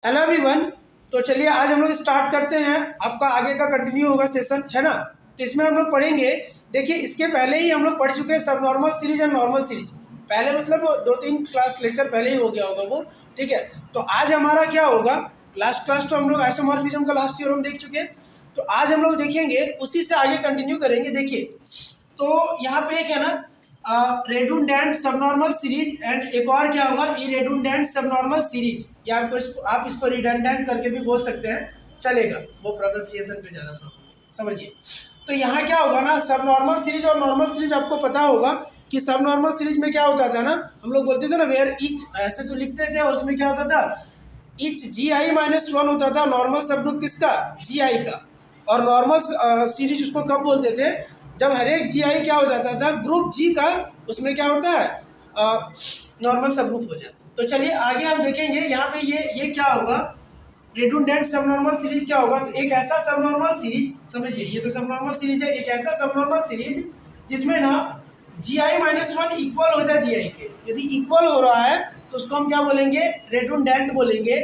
Hello everyone. तो चलिए आज हम लोग स्टार्ट करते हैं। आपका आगे का कंटिन्यू होगा सेशन, है ना। तो इसमें हम लोग पढ़ेंगे। देखिए, इसके पहले ही हम लोग पढ़ चुके हैं सब नॉर्मल सीरीज और नॉर्मल सीरीज। पहले मतलब 2-3 क्लास लेक्चर पहले ही हो गया होगा वो, ठीक है। तो आज हमारा क्या होगा, लास्ट क्लास तो हम लोग आइसोमॉर्फिज्म का लास्ट ईयर हम देख चुके हैं। तो आज हम लोग देखेंगे, उसी से आगे कंटिन्यू करेंगे। देखिए, तो यहाँ पे एक है ना रेडुंडेंट सबनॉर्मल सीरीज, एंड एक और क्या होगा, इरेडुंडेंट सबनॉर्मल सीरीज। या आप इसको रिडंडेंट करके भी बोल सकते हैं, चलेगा। वो प्रोनाउंसिएशन पे ज़्यादा प्रॉब्लम है, समझिए। तो यहाँ क्या होगा ना, सब नॉर्मल सीरीज और नॉर्मल सीरीज आपको पता होगा कि सब नॉर्मल सीरीज में क्या होता था ना, हम लोग बोलते थे ना वेयर इच, ऐसे तो लिखते थे, और उसमें क्या होता था, इच GI-1 होता था। नॉर्मल सब ग्रुप किसका, GI का। और नॉर्मल सीरीज उसको कब बोलते थे, जब हर एक GI क्या हो जाता था, ग्रुप G का, उसमें क्या होता है, नॉर्मल सब ग्रुप हो जाता। तो चलिए आगे हम देखेंगे। यहाँ पे ये क्या होगा, रिडंडेंट सबनॉर्मल सीरीज क्या होगा। तो एक ऐसा सबनॉर्मल सीरीज, समझिए, ये तो सबनॉर्मल सीरीज है। एक ऐसा सबनॉर्मल सीरीज जिसमें ना GI-1 इक्वल हो जाए GI के। यदि इक्वल हो रहा है तो उसको हम क्या बोलेंगे, रेडुंडेंट बोलेंगे।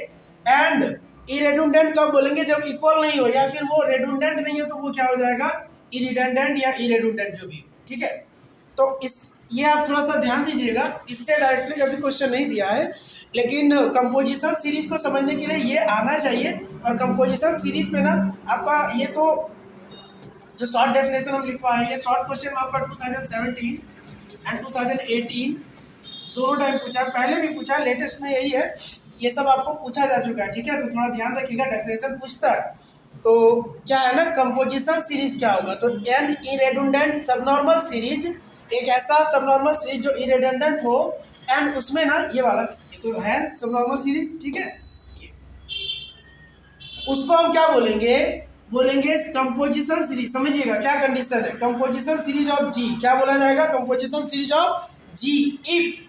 एंड इरेडुंडेंट कब बोलेंगे, जब इक्वल नहीं हो, या फिर वो रेडुंडेंट नहीं हो तो वो क्या हो जाएगा, इरिडंडेंट या इरेडुंडेंट, जो भी हो, ठीक है। तो ये आप थोड़ा सा ध्यान दीजिएगा। इससे डायरेक्टली कभी क्वेश्चन नहीं दिया है, लेकिन कंपोजिशन सीरीज को समझने के लिए ये आना चाहिए। और कंपोजिशन सीरीज पे ना आपका ये तो जो शॉर्ट डेफिनेशन हम लिखवाए, ये शॉर्ट क्वेश्चन आपका 2017 एंड 2018 दोनों टाइम पूछा, पहले भी पूछा, लेटेस्ट में यही है। ये सब आपको पूछा जा चुका है, ठीक है। तो थोड़ा ध्यान रखिएगा, डेफिनेशन पूछता है। तो क्या है ना, कंपोजिशन सीरीज क्या होगा, तो एन इरेडुंडेंट सबनॉर्मल सीरीज, एक ऐसा सबनॉर्मल सीरीज जो इरेडुंडेंट हो। एंड उसमें ना ये वाला, ये तो है सबनॉर्मल सीरीज, ठीक है। उसको हम क्या बोलेंगे, बोलेंगे कंपोजिशन सीरीज। समझिएगा क्या कंडीशन है, कंपोजिशन सीरीज ऑफ जी, क्या बोला जाएगा, composition series of G if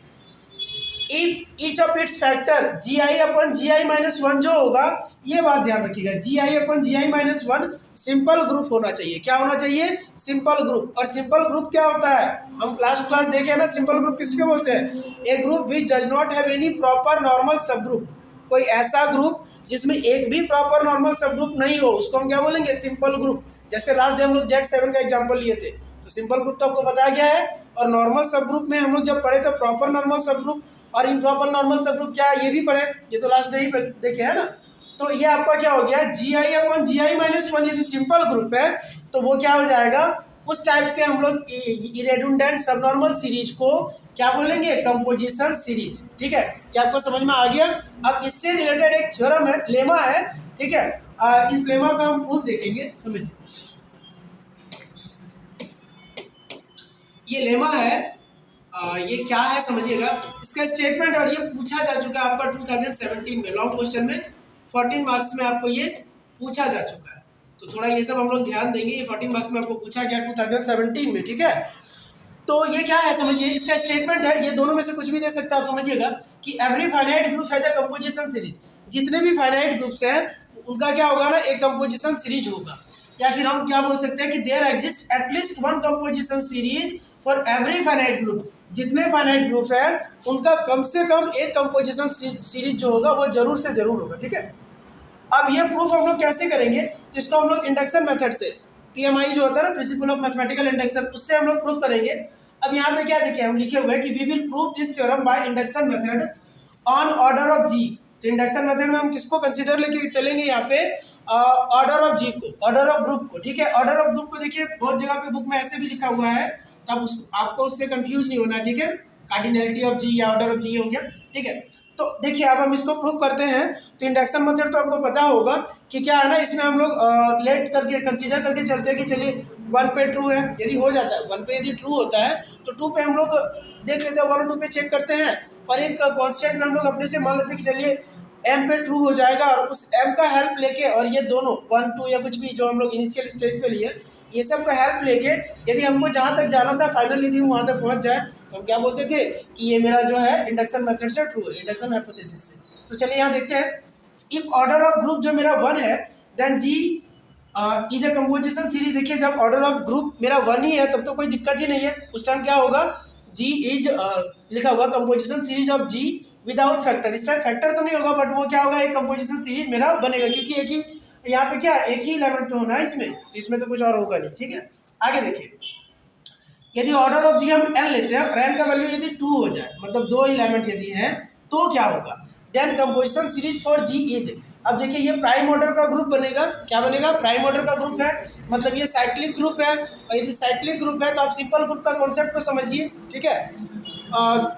each of its factor GI/GI-1 जो होगा, ये बात ध्यान रखिएगा, GI/GI-1 सिंपल ग्रुप होना चाहिए। क्या होना चाहिए, सिंपल ग्रुप। और सिंपल ग्रुप क्या होता है, हम लास्ट क्लास देखे ना, सिंपल ग्रुप किसको बोलते हैं, a group which does not have any proper normal subgroup. कोई ऐसा ग्रुप जिसमें एक भी प्रॉपर नॉर्मल सब ग्रुप नहीं हो, उसको हम क्या बोलेंगे, सिंपल ग्रुप। जैसे लास्ट डे हम लोग Z7 का एग्जाम्पल लिए थे, तो सिंपल ग्रुप तो आपको बताया गया है। और नॉर्मल सब ग्रुप में हम लोग जब पढ़े तो प्रॉपर नॉर्मल सब ग्रुप और इम्प्रॉपर नॉर्मल सब ग्रुप क्या है, ये भी पढ़े, ये तो लास्ट डे ही देखे है ना। तो ये आपका क्या हो गया, GI/GI-1 यदि सिंपल ग्रुप है तो वो क्या हो जाएगा, उस टाइप के हम लोग इरेडुंडेंट सबनॉर्मल सीरीज को क्या बोलेंगे, कंपोजिशन सीरीज, ठीक है। ये आपको समझ में आ गया। अब इससे रिलेटेड एक थ्योरम है, लेमा है, ठीक है। इस लेमा का हम प्रूफ देखेंगे, समझिए। ये लेमा है, ये क्या है समझिएगा, इसका स्टेटमेंट। और ये पूछा जा चुका है आपका 2017 में लॉन्ग क्वेश्चन में, 14 मार्क्स में आपको ये पूछा जा चुका है। तो थोड़ा ये सब हम लोग ध्यान देंगे। ये 14 मार्क्स में आपको पूछा गया 2017 में, ठीक है। तो ये क्या है समझिए, इसका स्टेटमेंट है, ये दोनों में से कुछ भी दे सकता है। समझिएगा कि every finite group has a composition series. जितने भी फाइनाइट ग्रुप्स हैं उनका क्या होगा ना, एक कंपोजिशन सीरीज होगा। या फिर हम क्या बोल सकते हैं कि there exist at least one composition series for every finite group. जितने फाइनाइट ग्रुप है उनका कम से कम एक कंपोजिशन सीरीज जो होगा वो जरूर से जरूर होगा, ठीक है। अब ये प्रूफ हम लोग कैसे करेंगे, तो इसको हम लोग इंडक्शन मेथड से, PMI जो होता है ना, प्रिंसिपल ऑफ मैथमेटिकल इंडक्शन, उससे हम लोग प्रूफ करेंगे। अब यहाँ पे क्या देखिए, हम लिखे हुए हैं कि we will prove this theorem by induction method on order of G. तो इंडक्शन मेथड में हम किसको कंसीडर लेके चलेंगे, यहाँ पे ऑर्डर ऑफ जी को, ऑर्डर ऑफ ग्रुप को, ठीक है। ऑर्डर ऑफ ग्रुप को देखिए बहुत जगह पे बुक में ऐसे भी लिखा हुआ है, तब आपको उससे कंफ्यूज नहीं होना, ठीक है। कार्डिनलिटी ऑफ जी या ऑर्डर ऑफ जी हो गया, ठीक है। तो देखिए अब हम इसको प्रूव करते हैं। तो इंडक्शन मेथड तो आपको पता होगा कि क्या है ना, इसमें हम लोग लेट करके कंसीडर करके चलते हैं कि चलिए 1 पे ट्रू है, यदि हो जाता है 1 पे, यदि ट्रू होता है तो 2 पे हम लोग देख लेते हैं, 1 और 2 पे चेक करते हैं। और एक कॉन्स्टेंट में हम लोग अपने से मान लेते हैं कि चलिए M पे ट्रू हो जाएगा, और उस M का हेल्प लेके, और ये दोनों 1 2 या कुछ भी जो हम लोग इनिशियल स्टेज पे लिए, ये सब का हेल्प लेके यदि हमको जहाँ तक जाना था फाइनल, यदि हम वहाँ तक पहुँच जाए तो हम क्या बोलते थे कि ये मेरा जो है इंडक्शन मेथड से ट्रू है, इंडक्शन हाइपोथेसिस से। तो चलिए यहाँ देखते हैं, इफ ऑर्डर ऑफ ग्रुप जो मेरा 1 है, then G is a composition series. देखिए जब ऑर्डर ऑफ ग्रुप मेरा 1 ही है तब तो कोई दिक्कत ही नहीं है, उस टाइम क्या होगा, जी इज लिखा हुआ composition series of G without factor, इस टाइम फैक्टर तो नहीं होगा बट वो क्या होगा, एक कंपोजिशन सीरीज मेरा बनेगा, क्योंकि एक ही यहाँ पे क्या एक ही एलिमेंट तो होना है इसमें, तो इसमें तो कुछ और होगा नहीं। ठीक है, आगे देखिए, यदि ऑर्डर ऑफ जी हम n लेते हैं और n का वैल्यू यदि 2 हो जाए, मतलब 2 एलिमेंट यदि हैं, तो क्या होगा, then composition series for G is, अब देखिए ये प्राइम ऑर्डर का ग्रुप बनेगा, क्या बनेगा, प्राइम ऑर्डर का ग्रुप है, मतलब ये साइक्लिक ग्रुप है, और यदि साइक्लिक ग्रुप है तो आप सिंपल ग्रुप का कॉन्सेप्ट को समझिए। ठीक है,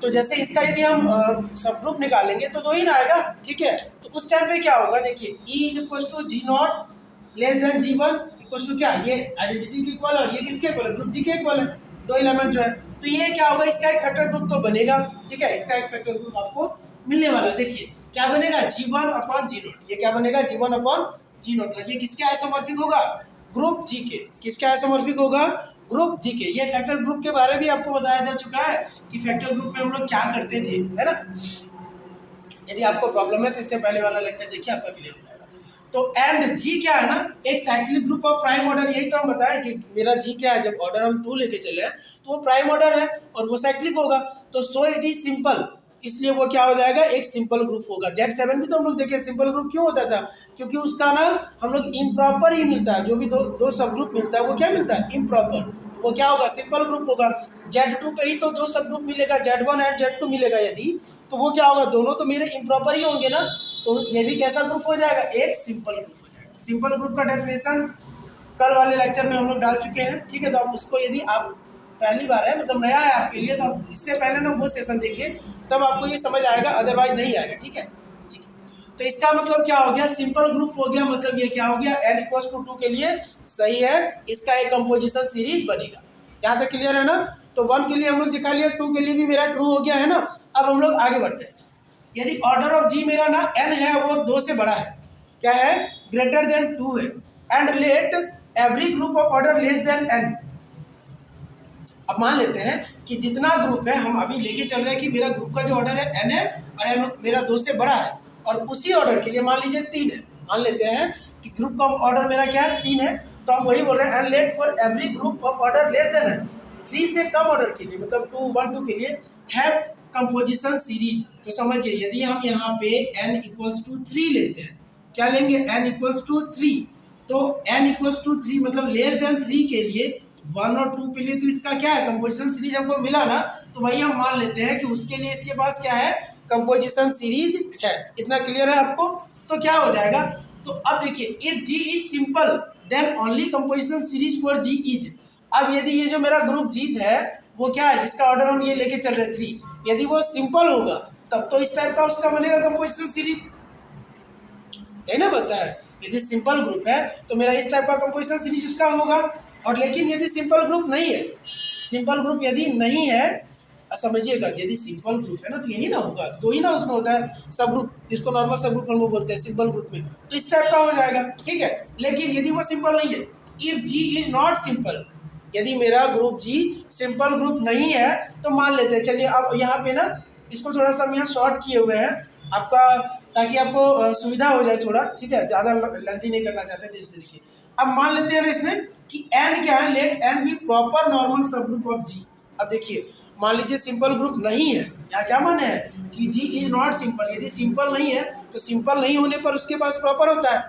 तो जैसे इसका यदि हम सब ग्रुप निकालेंगे तो 2 ही ना आएगा। ठीक है, तो उस टाइम पे क्या होगा, देखिए E is equal to G naught less than G one equal to क्या, ये आइडेंटिटी के इक्वल है और ये किसके इक्वल है, ग्रुप जी के इक्वल है, 2 एलिमेंट जो है, तो ये क्या होगा, इसका एक फैक्टर ग्रुप तो बनेगा। ठीक है, इसका एक फैक्टर ग्रुप आपको मिलने वाला है। देखिए क्या बनेगा, G1 अपॉन जी नॉट, ये क्या बनेगा, G1 अपॉन जी नॉट, ये किसके आइसोमॉर्फिक होगा, ग्रुप जी के, किसके आइसोमॉर्फिक होगा, ग्रुप जी के। ये फैक्टर ग्रुप के बारे में आपको बताया जा चुका है कि फैक्टर ग्रुप में हम लोग क्या करते थे, है ना। यदि आपको प्रॉब्लम है तो इससे पहले वाला लेक्चर देखिए, आपका क्लियर हो जाएगा। तो एंड जी क्या है ना, एक cyclic group of prime order, यही तो हम बताएं कि मेरा जी क्या है, जब ऑर्डर हम 2 लेके चले हैं तो वो प्राइम ऑर्डर है और वो साइक्लिक होगा, तो सो इट इज सिंपल, इसलिए वो क्या हो जाएगा, एक सिंपल ग्रुप होगा। Z7 भी तो हम लोग देखे सिंपल ग्रुप क्यों होता था, क्योंकि उसका ना हम लोग इम्प्रॉपर ही मिलता है, जो भी दो सब ग्रुप मिलता है वो क्या मिलता है, इम्प्रॉपर, वो क्या होगा, सिंपल ग्रुप होगा। Z2 का ही तो 2 सब ग्रुप मिलेगा, Z1 एंड Z2 मिलेगा यदि, तो वो क्या होगा, दोनों तो मेरे इम्प्रॉपर ही होंगे ना, तो ये भी कैसा ग्रुप हो जाएगा, एक सिंपल ग्रुप हो जाएगा। सिंपल ग्रुप का डेफिनेशन कल वाले लेक्चर में हम लोग डाल चुके हैं। ठीक है, तो आप उसको, यदि आप पहली बार है मतलब नया है आपके लिए, तो आप इससे पहले ना वो सेशन देखिए, तब आपको ये समझ आएगा, अदरवाइज नहीं आएगा। ठीक है, ठीक है, तो इसका मतलब क्या हो गया, सिंपल ग्रुप हो गया, मतलब ये क्या हो गया, n इक्वल्स टू 2 के लिए सही है, इसका एक कंपोजिशन सीरीज बनेगा। यहाँ तक क्लियर है ना। तो 1 के लिए हम लोग दिखा लिया, 2 के लिए भी मेरा ट्रू हो गया है ना। अब हम लोग आगे बढ़ते हैं, यदि ऑर्डर ऑफ जी मेरा ना n है वो 2 से बड़ा है, क्या है, ग्रेटर देन 2 है, and let every group of order less than n। अब मान लेते हैं कि जितना ग्रुप है, हम अभी लेके चल रहे हैं कि मेरा ग्रुप का जो ऑर्डर है n है और n मेरा 2 से बड़ा है, और उसी ऑर्डर के लिए मान लीजिए 3 है, मान लेते हैं कि ग्रुप का ऑर्डर मेरा क्या है, 3 है, तो हम वही बोल रहे हैं, and let for every group of order less than n, 3 से कम ऑर्डर के लिए, मतलब 2 1 2 के लिए हैव कंपोजिशन सीरीज। तो समझिए, यदि हम यहाँ पे n इक्वल्स टू 3 लेते हैं, क्या लेंगे, n इक्वल्स टू 3, तो n इक्वल्स टू 3 मतलब लेस देन 3 के लिए, 1 और 2 के लिए, तो इसका क्या है, कंपोजिशन सीरीज हमको मिला ना, तो वही हम मान लेते हैं कि उसके लिए इसके पास क्या है, कंपोजिशन सीरीज है। इतना क्लियर है आपको। तो क्या हो जाएगा, तो अब देखिए, if G is simple then only composition series for G is. अब यदि ये जो मेरा ग्रुप जीत है वो क्या है, जिसका ऑर्डर हम ये लेके चल रहे 3, यदि वो सिंपल होगा तब तो इस टाइप का उसका बनेगा कंपोजिशन सीरीज, यही ना बनता है। यदि सिंपल ग्रुप है तो मेरा इस टाइप का कंपोजिशन सीरीज उसका होगा, और लेकिन यदि सिंपल ग्रुप नहीं है, सिंपल ग्रुप यदि नहीं है, समझिएगा, यदि सिंपल ग्रुप है ना तो यही ना होगा, 2 ही ना उसमें होता है सब ग्रुप, जिसको नॉर्मल सब ग्रुप हम लोग बोलते हैं सिंपल ग्रुप में, तो इस टाइप का हो जाएगा। ठीक है, लेकिन यदि वो सिंपल नहीं है, if G is not simple, यदि मेरा ग्रुप जी सिंपल ग्रुप नहीं है, तो मान लेते हैं, चलिए अब यहाँ पे ना इसको थोड़ा सा हम यहाँ शॉर्ट किए हुए हैं आपका, ताकि आपको सुविधा हो जाए थोड़ा। ठीक है, ज़्यादा लेंथी नहीं करना चाहते थे, इसलिए देखिए, अब मान लेते हैं इसमें कि n क्या है, let n be proper normal subgroup of g। अब देखिए, मान लीजिए सिंपल ग्रुप नहीं है, यहाँ क्या माने है कि g इज नॉट सिंपल, यदि सिंपल नहीं है तो सिंपल नहीं होने पर उसके पास प्रॉपर होता है,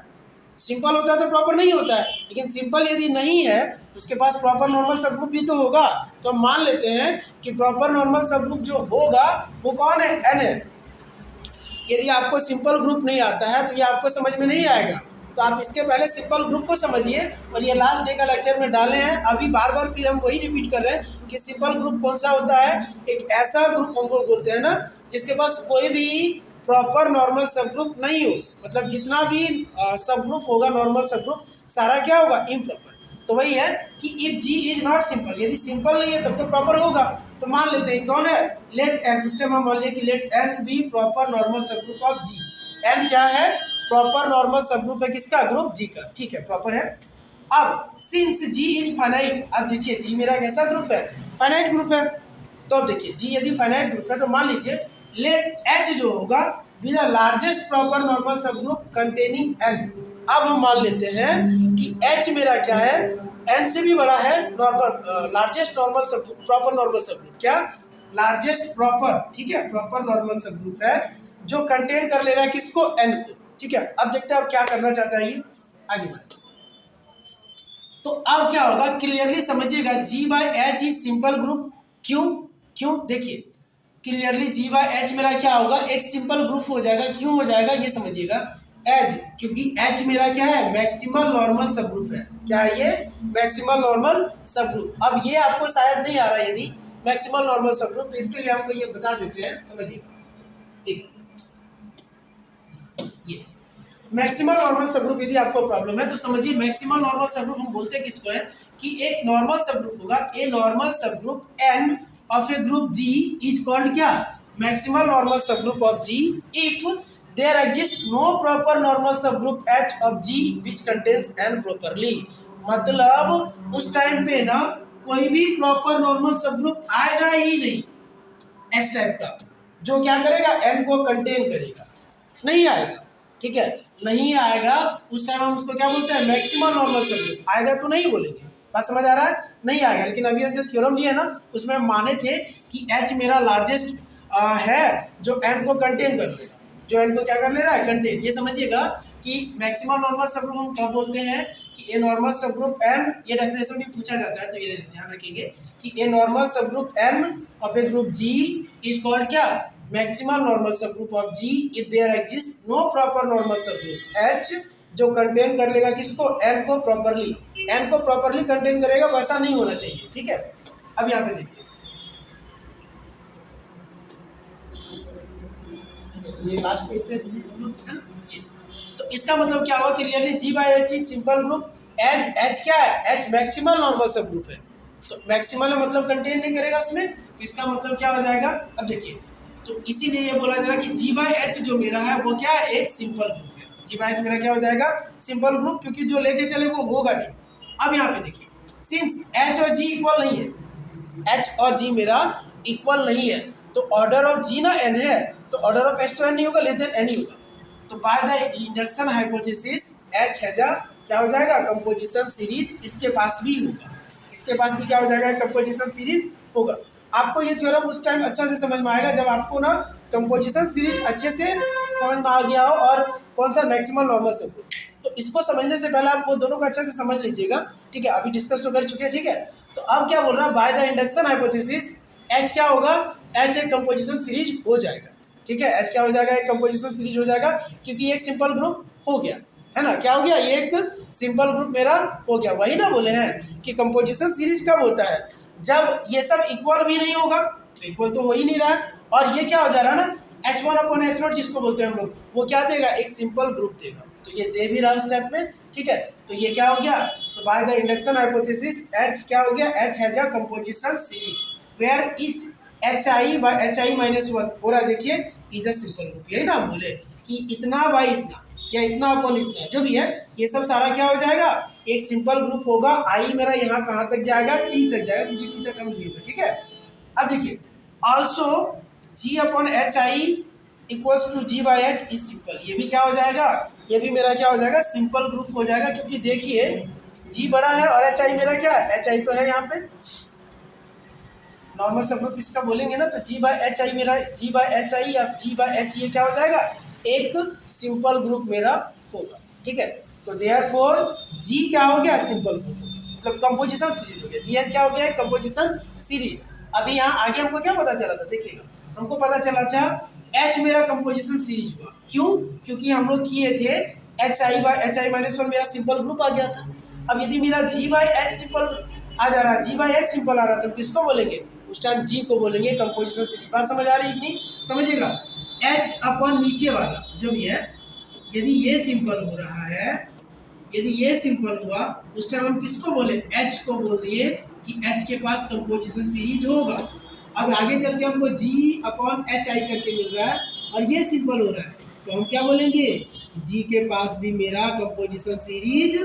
सिंपल होता है तो प्रॉपर नहीं होता है, लेकिन सिंपल यदि नहीं है तो उसके पास प्रॉपर नॉर्मल सब ग्रुप भी तो होगा। तो हम मान लेते हैं कि प्रॉपर नॉर्मल सब ग्रुप जो होगा वो कौन है, n है। यदि आपको सिंपल ग्रुप नहीं आता है तो ये आपको समझ में नहीं आएगा, तो आप इसके पहले सिंपल ग्रुप को समझिए, और ये लास्ट डे का लेक्चर में डाले हैं। अभी बार बार फिर हम वही रिपीट कर रहे हैं कि सिंपल ग्रुप कौन सा होता है, एक ऐसा ग्रुप हमको बोलते हैं ना जिसके पास कोई भी प्रॉपर नॉर्मल सब ग्रुप नहीं हो, मतलब जितना भी सब ग्रुप होगा नॉर्मल सब ग्रुप सारा क्या होगा, इम्प्रॉपर। तो वही है कि if G is not simple, यदि सिंपल नहीं है तब तो प्रॉपर होगा। तो मान लेते हैं कौन है, लेट एन, उस टाइम हम मान लिया कि let N be proper normal subgroup of G. N क्या है, प्रॉपर नॉर्मल सब ग्रुप है किसका, ग्रुप जी का। ठीक है, प्रॉपर है। अब सिंस जी इज फाइनाइट, अब देखिए जी मेरा कैसा ग्रुप है, फाइनाइट ग्रुप है। तो अब देखिए जी यदि फाइनाइट ग्रुप है तो मान लीजिए लेट एच जो होगा be the largest proper normal सब ग्रुप कंटेनिंग एन। अब हम मान लेते हैं कि एच मेरा क्या है, एन से भी बड़ा है, नॉर्मल लार्जेस्ट नॉर्मल सब प्रॉपर नॉर्मल सब ग्रुप, क्या लार्जेस्ट प्रॉपर, ठीक है, प्रॉपर नॉर्मल सब ग्रुप है जो कंटेन कर ले रहा है किसको, n को, ठीक है। अब देखते हैं अब क्या करना चाहता है ये, आगे बढ़े। तो अब क्या होगा, क्लियरली समझिएगा, G/H इज सिंपल ग्रुप। क्यों देखिए क्लियरली G/H मेरा क्या होगा, एक सिंपल ग्रुप हो जाएगा। क्यों हो जाएगा ये समझिएगा, एज, क्योंकि H मेरा क्या है, मैक्सिमल नॉर्मल सब ग्रुप है। क्या है ये, मैक्सिमल नॉर्मल सब ग्रुप। अब ये आपको शायद नहीं आ रहा है यदि मैक्सिमल नॉर्मल सब ग्रुप, तो इसके लिए आपको ये बता देते हैं, समझिएगा। ये मैक्सिमल नॉर्मल सब ग्रुप यदि आपको प्रॉब्लम है तो समझिए, मैक्सिमल नॉर्मल सब ग्रुप हम बोलते हैं किसको है, कि एक नॉर्मल सब ग्रुप होगा, a normal subgroup n of a group G is called क्या, maximal normal subgroup of G if there exist no proper normal subgroup H of G which contains n properly. मतलब उस time पे ना कोई भी proper normal सब group आएगा ही नहीं एस टाइप का, जो क्या करेगा, n को कंटेन करेगा, नहीं आएगा, ठीक है, नहीं आएगा। उस टाइम हम उसको क्या बोलते हैं, मैक्सिमम नॉर्मल सब ग्रुप। आएगा तो नहीं बोलेंगे, बात समझ आ रहा है, नहीं आएगा। लेकिन अभी हम जो थ्योरम लिए ना उसमें हम माने थे कि H मेरा लार्जेस्ट है जो n को कंटेन कर लेगा, जो n को क्या कर ले रहा है, कंटेन। ये समझिएगा कि मैक्सिमम नॉर्मल सब ग्रुप हम क्या बोलते हैं, कि a normal subgroup n, ये डेफिनेशन भी पूछा जाता है तो ये ध्यान रखेंगे कि a normal subgroup n of a group G is called क्या, maximal normal subgroup of G if there exist no proper normal subgroup H, जो कंटेन कर लेगा किसको, n को प्रॉपरली, n को प्रॉपरली कंटेन करेगा, वैसा नहीं होना चाहिए, ठीक है। अब यहाँ पे देखिए, ये लास्ट पेज पे है ना, तो इसका मतलब क्या हुआ, clearly G/H is simple group, as H क्या है, H maximal normal subgroup है, तो मैक्सिमल मतलब कंटेन नहीं करेगा उसमें, तो इसका मतलब क्या हो जाएगा, अब देखिए, तो इसीलिए ये बोला जा रहा है कि G/H जो मेरा है वो क्या है, एक सिंपल ग्रुप है। G/H मेरा क्या हो जाएगा, सिंपल ग्रुप, क्योंकि जो लेके चले वो होगा नहीं। अब यहाँ पे देखिए, सिंस H और G इक्वल नहीं है, H और G मेरा इक्वल नहीं है, तो ऑर्डर ऑफ G ना n है, तो ऑर्डर ऑफ H तो n नहीं होगा, लेस देन n ही होगा। तो by the induction hypothesis H हैजा क्या हो जाएगा, कंपोजिशन सीरीज इसके पास भी होगा, इसके पास भी क्या हो जाएगा, कंपोजिशन सीरीज होगा। आपको ये थ्योरम उस टाइम अच्छा से समझ में आएगा जब आपको ना कंपोजिशन सीरीज अच्छे से समझ में आ गया हो, और कौन सा मैक्सिमम नॉर्मल सब ग्रुप। तो इसको समझने से पहले आप वो दोनों को अच्छे से समझ लीजिएगा, ठीक है। अभी डिस्कस तो कर चुके हैं, ठीक है। तो अब क्या बोल रहा है, bye the induction hypothesis H क्या होगा, H एक कंपोजिशन सीरीज हो जाएगा, ठीक है। H क्या हो जाएगा, एक कंपोजिशन सीरीज हो जाएगा, क्योंकि एक सिंपल ग्रुप हो गया है ना, क्या हो गया, ये एक सिंपल ग्रुप मेरा हो गया। वही ना बोले हैं कि कंपोजिशन सीरीज कब होता है, जब ये सब इक्वल भी नहीं होगा, तो इक्वल तो हो ही नहीं रहा है, और ये क्या हो जा रहा है ना, H1/H0 जिसको बोलते हैं हम लोग, वो क्या देगा, एक सिंपल ग्रुप देगा, तो ये दे भी रहा है स्टेप में, ठीक है। तो ये क्या हो गया, तो by the induction hypothesis H क्या हो गया, H has a composition series where each Hi/Hi-1 हो रहा है, देखिए, इज अ सिंपल ग्रुप। यही ना हम बोले कि इतना बाई इतना या इतना अपन इतना जो भी है, ये सब सारा क्या हो जाएगा, एक सिंपल ग्रुप होगा। आई मेरा यहाँ कहाँ तक जाएगा, टी तक जाएगा, क्योंकि टी तक हम दिए, ठीक है। अब देखिए, also G/Hi equals to G/H is simple, ये भी क्या हो जाएगा, ये भी मेरा क्या हो जाएगा, सिंपल ग्रुप हो जाएगा, क्योंकि देखिए G बड़ा है और Hi मेरा क्या है, Hi तो है यहाँ पे नॉर्मल सब ग्रुप इसका बोलेंगे ना, तो G/Hi मेरा G/Hi या G/H ये क्या हो जाएगा, एक सिंपल ग्रुप मेरा होगा, ठीक है। तो देयरफॉर G क्या हो गया, सिंपल ग्रुप हो गया, मतलब कंपोजिशन सीरीज हो गया। GH क्या हो गया, कंपोजिशन सीरीज। अभी यहाँ आगे हमको क्या पता चला था, देखिएगा, हमको पता चला था H मेरा कंपोजिशन सीरीज हुआ, क्यों, क्योंकि हम लोग किए थे Hi/Hi-1 मेरा सिंपल ग्रुप आ गया था। अब यदि मेरा G/H सिंपल आ जा रहा है, G/H सिंपल आ रहा था, किसको बोलेंगे, उस टाइम G को बोलेंगे कंपोजिशन सीरीज। बात समझ आ रही है कि नहीं, समझिएगा, H अपन नीचे वाला जो भी है, यदि ये सिंपल हो रहा है, यदि ये सिंपल हुआ, उस टाइम हम किसको बोले, H को बोल दिए कि H के पास कंपोजिशन सीरीज होगा। अब आगे चल के हमको G/Hi करके मिल रहा है और ये सिंपल हो रहा है, तो हम क्या बोलेंगे, G के पास भी मेरा कंपोजिशन सीरीज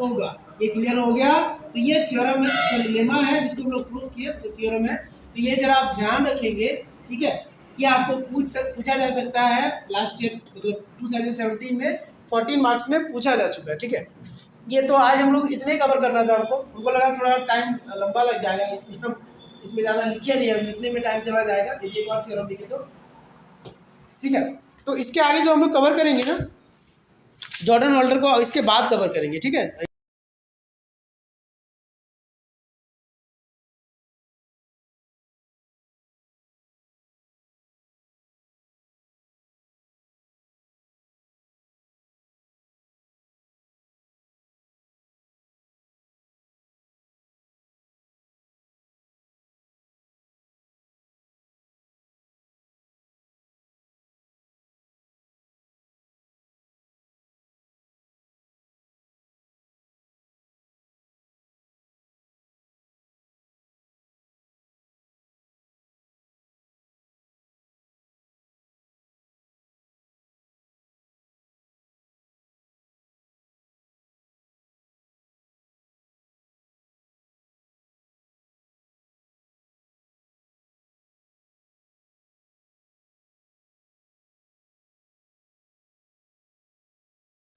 होगा। ये क्लियर हो गया। तो ये थ्योरम है, लेमा है जिसको हम लोग प्रूफ किए, तो थ्योरम है। तो ये जरा आप ध्यान रखेंगे, ठीक है। ये आपको पूछा जा सकता है लास्ट ईयर, मतलब 2017 में 14 मार्क्स में पूछा जा चुका है, ठीक है। ये तो आज हम लोग इतने कवर करना था, हमको लगा थोड़ा टाइम लंबा लग जाएगा, इसलिए हम इसमें ज़्यादा लिखे नहीं है, लिखने में टाइम चला जाएगा, यदि एक बार थ्योरम लिखे तो ठीक है। तो इसके आगे जो हम लोग कवर करेंगे ना, जॉर्डन होल्डर को इसके बाद कवर करेंगे, ठीक है।